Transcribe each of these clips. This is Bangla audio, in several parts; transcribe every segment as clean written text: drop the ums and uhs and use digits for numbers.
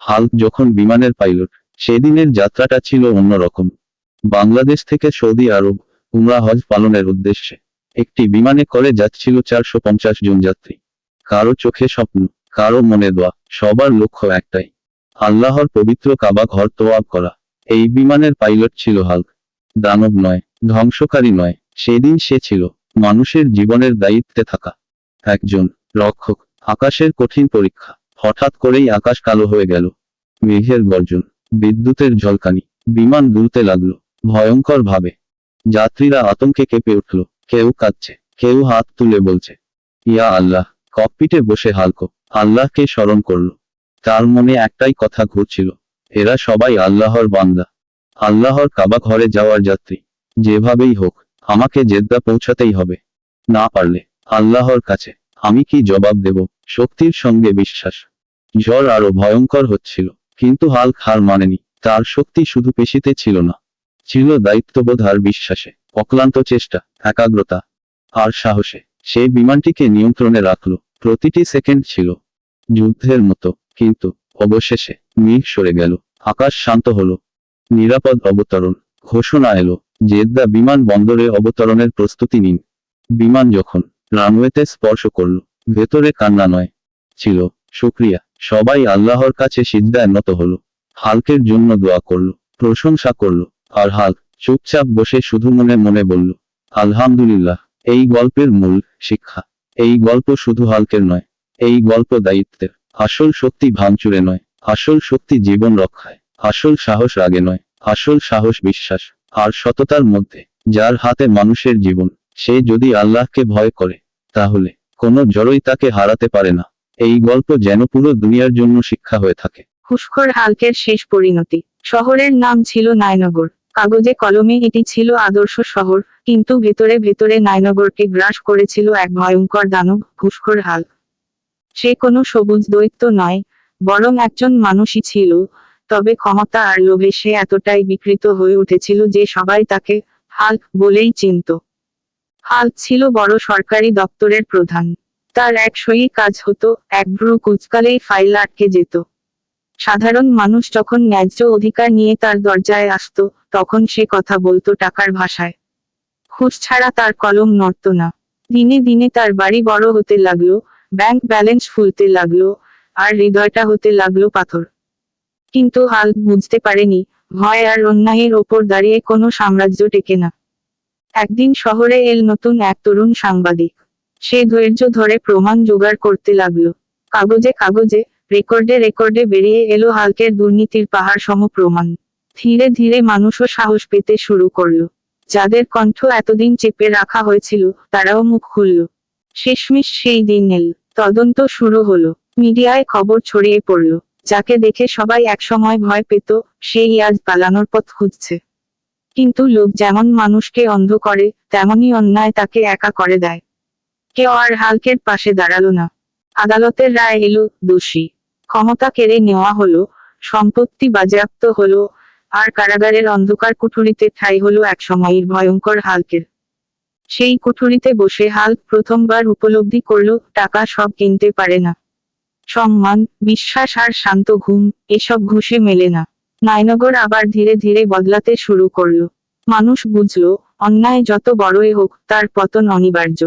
হাল্ক যখন বিমানের পাইলট, সেদিনের যাত্রাটা ছিল অন্যরকম। বাংলাদেশ থেকে সৌদি আরব উমরা হজ পালনের উদ্দেশ্যে একটি বিমানে করে যাচ্ছিল 450 জন যাত্রী। কারো চোখে স্বপ্ন, কারো মনে দোয়া, সবার লক্ষ্য একটাই, আল্লাহর পবিত্র কাবা ঘর তোয়াব করা। এই বিমানের পাইলট ছিল হাল্ক। দানব নয়, ধ্বংসকারী নয়, সেদিন সে ছিল মানুষের জীবনের দায়িত্বে থাকা একজন রক্ষক। আকাশের কঠিন পরীক্ষা। হঠাৎ করেই আকাশ কালো হয়ে গেল। মেঘের গর্জন, বিদ্যুতের ঝলকানি, বিমান দুলতে লাগলো ভয়ঙ্কর ভাবে। যাত্রীরা আতঙ্কে কেঁপে উঠল, কেউ কাঁদছে, কেউ হাত তুলে বলছে, ইয়া আল্লাহ। ককপিটে বসে হাল্ক আল্লাহকে স্মরণ করল। তার মনে একটাই কথা ঘুরছিল, এরা সবাই আল্লাহর বান্দা, আল্লাহর কাবা ঘরে যাওয়ার যাত্রী। যেভাবেই হোক আমাকে জেদ্দা পৌঁছাতেই হবে। না পারলে আল্লাহর কাছে আমি কি জবাব দেব? শক্তির সঙ্গে বিশ্বাস। ঝড় আরো ভয়ঙ্কর হচ্ছিল, কিন্তু হাল্ক হার মানেনি। তার শক্তি শুধু পেশিতে ছিল না, ছিল দায়িত্ববোধ আর বিশ্বাসে। অক্লান্ত চেষ্টা, একাগ্রতা আর সাহসে সে বিমানটিকে নিয়ন্ত্রণে রাখল। প্রতিটি সেকেন্ড ছিল যুদ্ধের মতো। কিন্তু অবশেষে মেঘ সরে গেল, আকাশ শান্ত হলো। নিরাপদ অবতরণ ঘোষণা এলো। জেদ্দা বিমান বন্দরে অবতরণের প্রস্তুতি নিন। বিমান যখন রানওয়েতে স্পর্শ করল, ভেতরে কান্না নয়, ছিল শুকরিয়া। সবাই আল্লাহর কাছে সিজদায় নত হলো। হাল্কের জন্য দোয়া করল, প্রশংসা করল। আর হাল্ক চুপচাপ বসে শুধু মনে মনে বলল, আলহামদুলিল্লাহ। এই গল্পের মূল শিক্ষা, এই গল্প শুধু হাল্কের নয়, এই গল্প দায়িত্বের। আসল শক্তি ভাঙচুরে নয়, আসল শক্তি জীবন রক্ষায়। আসল সাহস রাগে নয়, আসল সাহস বিশ্বাস আর সততার মধ্যে। যার হাতে মানুষের জীবন, সে যদি আল্লাহকে ভয় করে, তাহলে কোনো জড়ই তাকে হারাতে পারে না। এই গল্প যেন পুরো দুনিয়ার জন্য শিক্ষা হয়ে থাকে। ঘুষখোর হাল্কের শেষ পরিণতি। শহরের নাম ছিল নাইনগর। কাগজে কলমে এটি ছিল আদর্শ শহর, কিন্তু ভেতরে ভেতরে নাইনগরকে গ্রাস করেছিল এক ভয়ঙ্কর দানব, ঘুষখোর হাল্ক। সে কোনো সবুজ দৈত্য নয়, বরং একজন মানুষই ছিল। তবে ক্ষমতা আর লোভে সে এতটাই বিকৃত হয়ে উঠেছিল যে সবাই তাকে হাল্ক বলেই চিনত। হাল্ক ছিল বড় সরকারি দপ্তরের প্রধান। তার একশই কাজ হতো, এক ভ্রু কুঁচকালেই ফাইল আটকে যেত। সাধারণ মানুষ যখন ন্যায্য অধিকার নিয়ে তার দরজায় আসতো, তখন সে কথা বলতো টাকার ভাষায়। ঘুষ ছাড়া তার কলম নড়ত না। দিনে দিনে তার বাড়ি বড় হতে লাগলো, ব্যাংক ব্যালেন্স ফুলতে লাগলো, আর হৃদয়টা হতে লাগলো পাথর। কিন্তু হাল্ক বুঝতে পারেনি, ভয় আর অন্যায়ের ওপর দাঁড়িয়ে কোনো সাম্রাজ্য টেকে না। একদিন শহরে এল নতুন এক তরুণ সাংবাদিক। সে ধৈর্য ধরে প্রমাণ জোগাড় করতে লাগলো। কাগজে কাগজে, রেকর্ডে রেকর্ডে বেরিয়ে এলো হাল্কের দুর্নীতির পাহাড় সম প্রমাণ। ধীরে ধীরে মানুষও সাহস পেতে শুরু করলো। যাদের কণ্ঠ এতদিন চেপে রাখা হয়েছিল, তারাও মুখ খুলল। শেষমেশ সেই দিন এল। তদন্ত শুরু হলো। মিডিয়ায় খবর ছড়িয়ে পড়ল। যাকে দেখে সবাই একসময় ভয় পেত, সেই আজ পালানোর পথ খুঁজছে। কিন্তু লোক যেমন মানুষকে অন্ধ করে, তেমনি অন্যায় তাকে একা করে দেয়। কেউ আর হাল্কের পাশে দাঁড়ালো না। আদালতের রায় এলো, দোষী। ক্ষমতা কেড়ে নেওয়া হলো, সম্পত্তি বাজেয়াপ্ত হলো, আর কারাগারের অন্ধকার কুঠুরিতে ঠাঁই হলো একসময়ের ভয়ঙ্কর হাল্কের। সেই কুঠুরিতে বসে হাল্ক প্রথমবার উপলব্ধি করল, টাকা সব কিনতে পারে না। সম্মান, বিশ্বাস আর শান্ত ঘুম, এসব ঘুষে মেলে না। নাইনগর আবার ধীরে ধীরে বদলাতে শুরু করলো। মানুষ বুঝলো, অন্যায় যত বড়ই হোক, তার পতন অনিবার্য।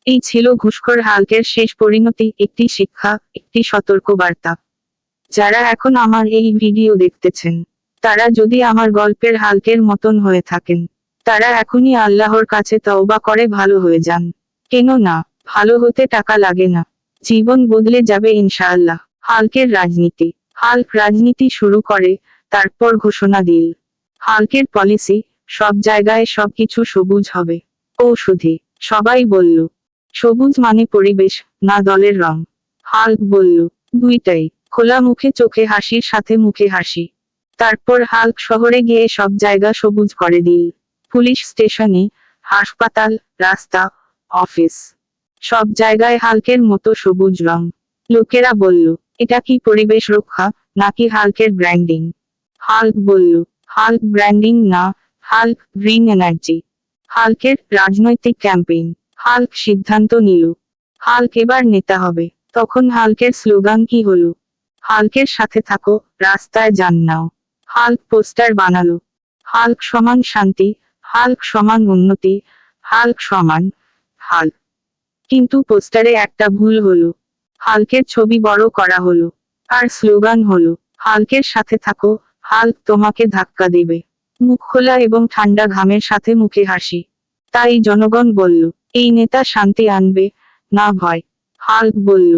এই ছিল ঘুষখোর হাল্কের শেষ পরিণতি, একটি শিক্ষা, একটি সতর্ক বার্তা। যারা এখন আমার এই ভিডিও দেখতেছেন, তারা যদি আমার গল্পের হাল্কের মতন হয়ে থাকেন, তারা এখনই আল্লাহর কাছে তওবা করে ভালো হয়ে যান। কেন না, ভালো হতে টাকা লাগে না। জীবন বদলে যাবে ইনশাআল্লাহ। হাল্কের রাজনীতি। হাল্ক রাজনীতি শুরু করে, তারপর ঘোষণা দিল। হাল্কের পলিসি, সব জায়গায় সবকিছু সবুজ হবে। ঔষধি। সবাই বলল, সবুজ মানে পরিবেশ, না দলের রং। হাল্ক বলল, দুইটাই। খোলা মুখে চোখে হাসির সাথে মুখে হাসি। তারপর হাল্ক শহরে গিয়ে সব জায়গা সবুজ করে দিল। পুলিশ স্টেশনে, হাসপাতাল, রাস্তা, অফিস, সব জায়গায় হাল্কের মতো সবুজ রং। লোকেরা বলল, এটা কি পরিবেশ রক্ষা, নাকি হাল্কের ব্র্যান্ডিং? হাল্ক বলল, হাল্ক ব্র্যান্ডিং না, হাল্ক গ্রিন এনার্জি। হাল্কের রাজনৈতিক ক্যাম্পেইন। হাল্ক সিদ্ধান্ত নিল, হাল্ক এবার নেতা হবে। তখন হাল্কের স্লোগান কি হলো? হাল্কের সাথে থাকো, রাস্তায় যান নাও। হাল্ক পোস্টার বানালো। হাল্ক সমান শান্তি, হাল্ক সমান উন্নতি, হাল্ক সমান হাল্ক। কিন্তু পোস্টারে একটা ভুল হলো। হাল্কের ছবি বড় করা হলো। আর স্লোগান হলো, হাল্কের সাথে থাকো, হাল্ক তোমাকে ধাক্কা দেবে। মুখ খোলা এবং ঠান্ডা ঘামের সাথে মুখে হাসি। তাই জনগণ বলল, এই নেতা শান্তি আনবে, না ভয়। হাল্ক বলল,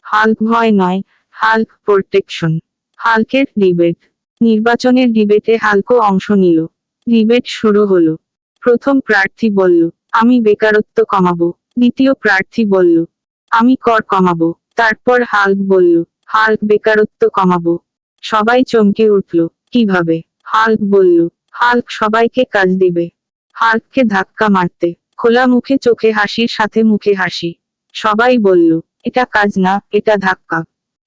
হাল্ক ভয় নয়, হাল্ক প্রোটেকশন। হাল্কের ডিবেট। নির্বাচনের ডিবেটে হাল্কও অংশ নিল। ডিবেট শুরু হলো। প্রথম প্রার্থী বলল, আমি বেকারত্ব কমাবো। দ্বিতীয় প্রার্থী বলল, আমি কর কমাবো। তারপর হাল্ক বলল, হাল্ক বেকারত্ব কমাবো। সবাই চমকে উঠল। কিভাবে? হাল্ক বলল, হাল্ক সবাইকে কাজ দিবে। হাল্ককে ধাক্কা মারতে। খোলা মুখে চোখে হাসির সাথে মুখে হাসি। সবাই বলল, এটা কাজ না, এটা ধাক্কা।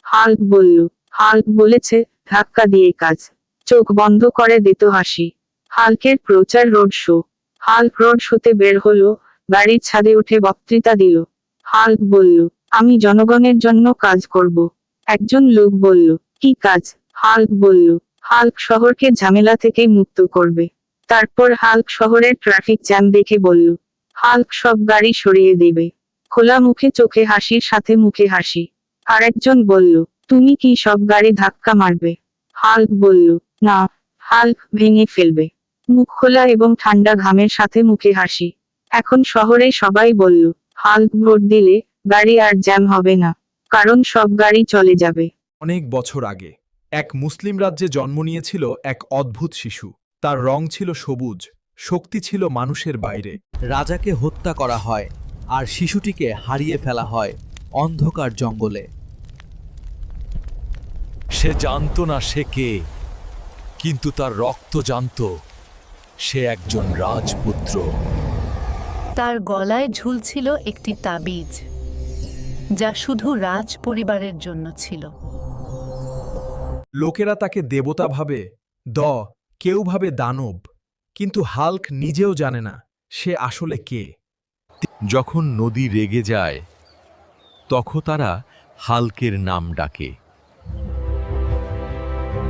হাল্ক বলল, হাল্ক বলেছে, ধাক্কা দিয়ে কাজ। চোখ বন্ধ করে দিত হাসি। হাল্কের প্রচার রোড শো। হাল্ক রোড শোতে বের হলো, গাড়ির ছাদে উঠে বক্তৃতা দিল। হাল্ক বলল, আমি জনগণের জন্য কাজ করব। একজন লোক বলল, কি কাজ? হাল্ক বলল, হাল্ক শহরকে ঝামেলা থেকে মুক্ত করবে। তারপর হাল্ক শহরের ট্রাফিক জ্যাম দেখে বলল, হাল্ক সব গাড়ি সরিয়ে দেবে। খোলা মুখে চোখে হাসির সাথে মুখে হাসি। আরেকজন বলল, তুমি কি সব গাড়ি ধাক্কা মারবে? হাল্ক বলল, না, হাল্ক ভেঙে ফেলবে। মুখ খোলা এবং ঠান্ডা ঘামের সাথে মুখে হাসি। এখন শহরে সবাই বলল, হাল্ক ভোট দিলে গাড়ি আর জ্যাম হবে না, কারণ সব গাড়ি চলে যাবে। অনেক বছর আগে এক মুসলিম রাজ্যে জন্ম নিয়েছিল এক অদ্ভুত শিশু। তার রং ছিল সবুজ, শক্তি ছিল মানুষের বাইরে। রাজাকে হত্যা করা হয় আর শিশুটিকে হারিয়ে ফেলা হয় অন্ধকার জঙ্গলে। সে জানত না সে কে, কিন্তু তার রক্ত জানত সে একজন রাজপুত্র। তার গলায় ঝুলছিল একটি তাবিজ, যা শুধু রাজ পরিবারের জন্য ছিল। লোকেরা তাকে দেবতা ভাবে, কেউ ভাবে দানব, কিন্তু হাল্ক নিজেও জানে না সে আসলে কে। যখন নদী রেগে যায়, তখন তারা হাল্কের নাম ডাকে।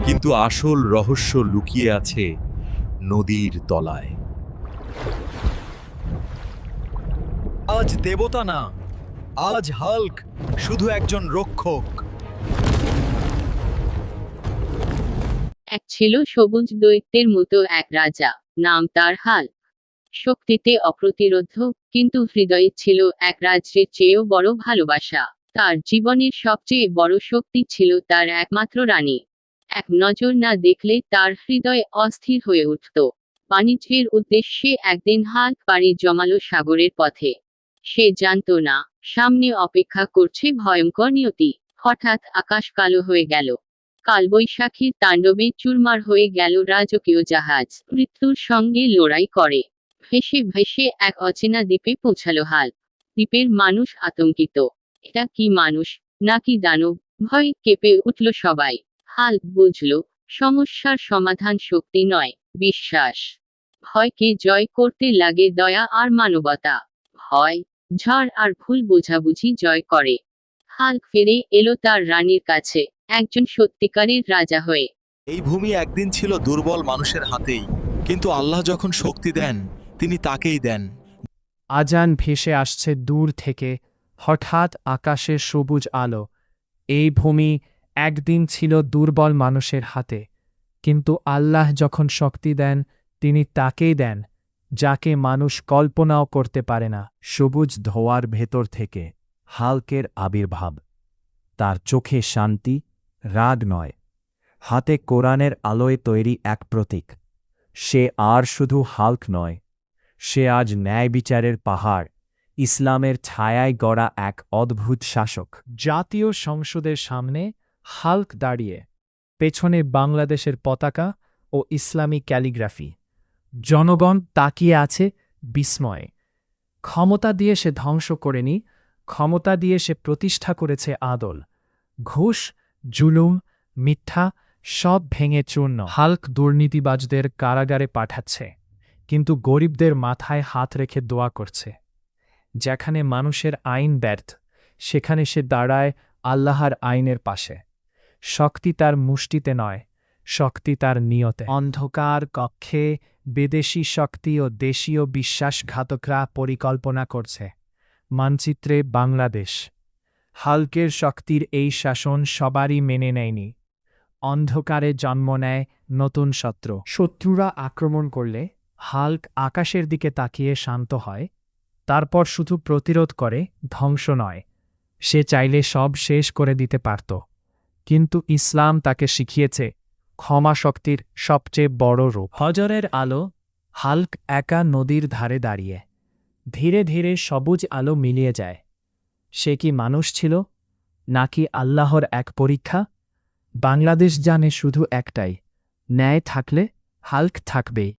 কিন্তু আসল রহস্য লুকিয়ে আছে নদীর তলায়। আজ দেবতা না, আজ হাল্ক শুধু একজন রক্ষক। এক ছিল সবুজ দৈত্যের মতো এক রাজা, নাম তার হাল্ক। শক্তিতে অপ্রতিরোধ্য, কিন্তু হৃদয়ে ছিল এক রাজ্যের চেয়েও বড় ভালোবাসা। তার জীবনের সবচেয়ে বড় শক্তি ছিল তার একমাত্র রানী। এক নজর না দেখলে তার হৃদয় অস্থির হয়ে উঠত। বাণিজ্যের উদ্দেশ্যে একদিন হাল্ক পাড়ি জমালো সাগরের পথে। সে জানত না, সামনে অপেক্ষা করছে ভয়ঙ্কর নিয়তি। হঠাৎ আকাশ কালো হয়ে গেল। কালবৈশাখীর তাণ্ডবে চুরমার হয়ে গেল রাজকীয় জাহাজ। মৃত্যুর সঙ্গে লড়াই করে ভেসে ভেসে এক অচেনা দ্বীপে পৌঁছালো হাল্ক। দ্বীপের মানুষ আতঙ্কিত। এটা কি মানুষ নাকি দানব? ভয় কেঁপে উঠল সবাই। হাল্ক বুঝল, সমস্যার সমাধান শক্তি নয়, বিশ্বাস। ভয়কে জয় করতে লাগে দয়া আর মানবতা। ভয়, ঝড় আর ভুল বোঝাবুঝি জয় করে। হাল্ক ফিরে এলো তার রানীর কাছে, একজন সত্যিকারের রাজা হয়ে। এই ভূমি একদিন ছিল দুর্বল মানুষের হাতেই, কিন্তু আল্লাহ যখন শক্তি দেন, তিনি তাকেই দেন। আজান ভেসে আসছে দূর থেকে, হঠাৎ আকাশের সবুজ আলো। এই ভূমি একদিন ছিল দুর্বল মানুষের হাতে, কিন্তু আল্লাহ যখন শক্তি দেন, তিনি তাকেই দেন, যাকে মানুষ কল্পনাও করতে পারে না। সবুজ ধোঁয়ার ভেতর থেকে হাল্কের আবির্ভাব। তার চোখে শান্তি, রাগ নয়, হাতে কোরআনের আলোয় তৈরি এক প্রতীক। সে আর শুধু হাল্ক নয়, সে আজ ন্যায় বিচারের পাহাড়, ইসলামের ছায়ায় গড়া এক অদ্ভুত শাসক। জাতীয় সংসদের সামনে হাল্ক দাঁড়িয়ে, পেছনে বাংলাদেশের পতাকা ও ইসলামী ক্যালিগ্রাফি। জনগণ তাকিয়ে আছে বিস্ময়ে। ক্ষমতা দিয়ে সে ধ্বংস করেনি, ক্ষমতা দিয়ে সে প্রতিষ্ঠা করেছে আদল। ঘুষ, জুলুম, মিথ্যা সব ভেঙে চূর্ণ। হাল্ক দুর্নীতিবাজদের কারাগারে পাঠাচ্ছে, কিন্তু গরিবদের মাথায় হাত রেখে দোয়া করছে। যেখানে মানুষের আইন ব্যর্থ, সেখানে সে দাঁড়ায় আল্লাহর আইনের পাশে। শক্তি তার মুষ্টিতে নয়, শক্তি তার নিয়তে। অন্ধকার কক্ষে বিদেশি শক্তি ও দেশীয় বিশ্বাসঘাতকরা পরিকল্পনা করছে। মানচিত্রে বাংলাদেশ। হাল্কের শক্তির এই শাসন সবারই মেনে নেয়নি। অন্ধকারে জন্ম নেয় নতুন শত্রু। শত্রুরা আক্রমণ করলে হাল্ক আকাশের দিকে তাকিয়ে শান্ত হয়, তারপর শুধু প্রতিরোধ করে, ধ্বংস নয়। সে চাইলে সব শেষ করে দিতে পারত, কিন্তু ইসলাম তাকে শিখিয়েছে ক্ষমা শক্তির সবচেয়ে বড় রূপ। হজরের আলো। হাল্ক একা নদীর ধারে দাঁড়িয়ে। ধীরে ধীরে সবুজ আলো মিলিয়ে যায়। সে কি মানুষ ছিল, নাকি আল্লাহর এক পরীক্ষা? বাংলাদেশ জানে শুধু একটাই, ন্যায় থাকলে হাল্ক থাকবেই।